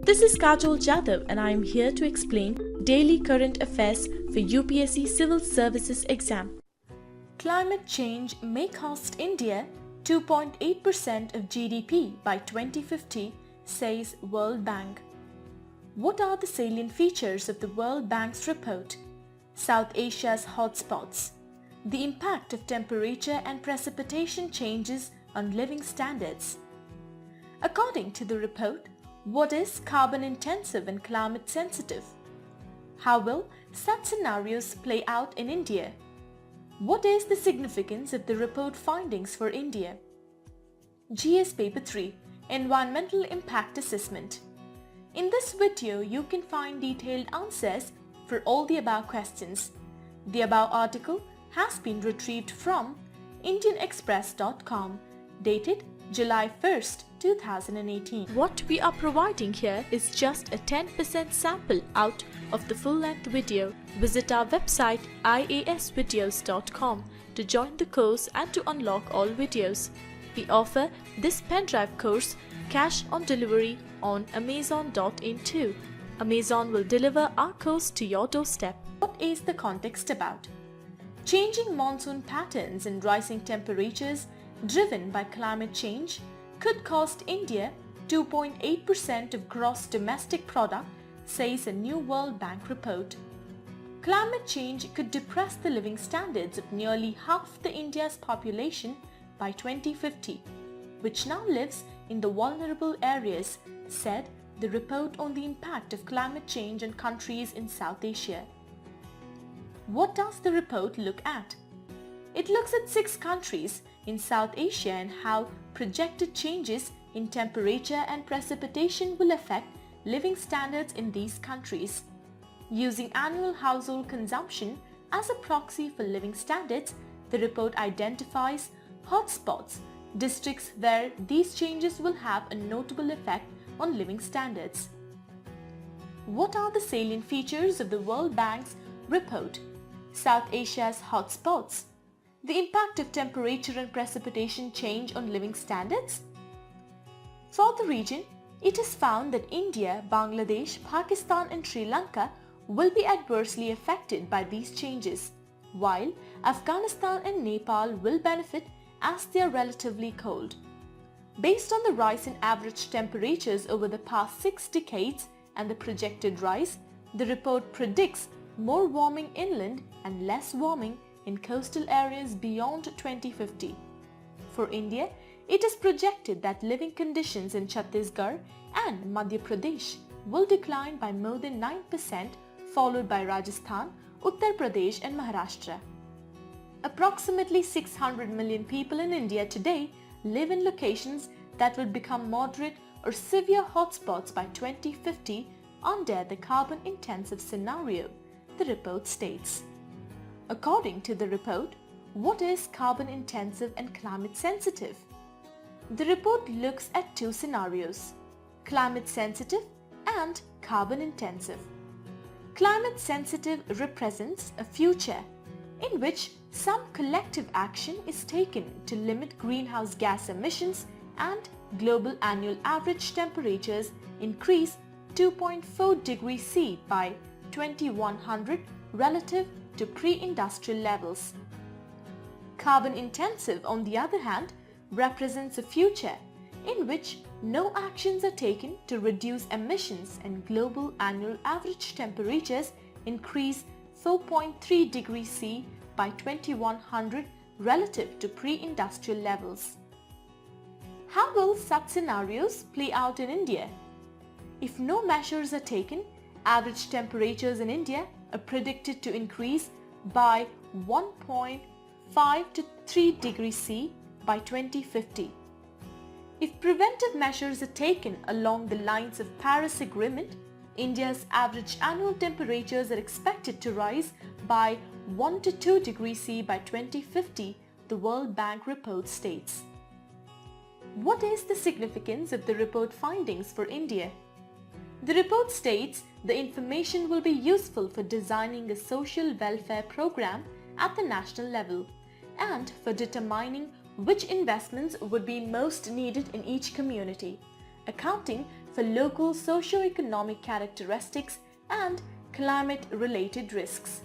This is Kajol Jadhav and I am here to explain daily current affairs for UPSC Civil Services exam. Climate change may cost India 2.8% of GDP by 2050, says World Bank. What are the salient features of the World Bank's report? South Asia's hotspots. The impact of temperature and precipitation changes on living standards. According to the report, what is carbon intensive and climate sensitive? How will such scenarios play out in India? What is the significance of the report findings for India? GS Paper 3 Environmental Impact Assessment. In this video, you can find detailed answers for all the above questions. The above article has been retrieved from indianexpress.com, dated July 1st, 2018. What we are providing here is just a 10% sample out of the full-length video. Visit our website iasvideos.com to join the course and to unlock all videos. We offer this pen drive course cash on delivery on Amazon.in too. Amazon will deliver our course to your doorstep. What is the context about? Changing monsoon patterns and rising temperatures driven by climate change could cost India 2.8% of gross domestic product, says a new World Bank report. Climate change could depress the living standards of nearly half the India's population by 2050, which now lives in the vulnerable areas, said the report on the impact of climate change on countries in South Asia. What does the report look at? It looks at 6 countries in South Asia and how projected changes in temperature and precipitation will affect living standards in these countries. Using annual household consumption as a proxy for living standards, the report identifies hotspots, districts where these changes will have a notable effect on living standards. What are the salient features of the World Bank's report? South Asia's hotspots. The impact of temperature and precipitation change on living standards. For the region, it is found that India, Bangladesh, Pakistan and Sri Lanka will be adversely affected by these changes, while Afghanistan and Nepal will benefit as they are relatively cold. Based on the rise in average temperatures over the past 6 decades and the projected rise, the report predicts more warming inland and less warming in coastal areas beyond 2050. For India, it is projected that living conditions in Chhattisgarh and Madhya Pradesh will decline by more than 9%, followed by Rajasthan, Uttar Pradesh and Maharashtra. Approximately 600 million people in India today live in locations that will become moderate or severe hotspots by 2050 under the carbon-intensive scenario, the report states. According to the report, what is carbon-intensive and climate-sensitive? The report looks at 2 scenarios, climate-sensitive and carbon-intensive. Climate-sensitive represents a future in which some collective action is taken to limit greenhouse gas emissions and global annual average temperatures increase 2.4 degrees C by 2100 relative to pre-industrial levels. Carbon-intensive, on the other hand, represents a future in which no actions are taken to reduce emissions and global annual average temperatures increase 4.3 degrees C by 2100 relative to pre-industrial levels. How will such scenarios play out in India? If no measures are taken, average temperatures in India are predicted to increase by 1.5 to 3 degrees C by 2050. If preventive measures are taken along the lines of Paris Agreement, India's average annual temperatures are expected to rise by 1 to 2 degrees C by 2050, the World Bank report states. What is the significance of the report findings for India? The report states the information will be useful for designing a social welfare program at the national level and for determining which investments would be most needed in each community, accounting for local socio-economic characteristics and climate-related risks.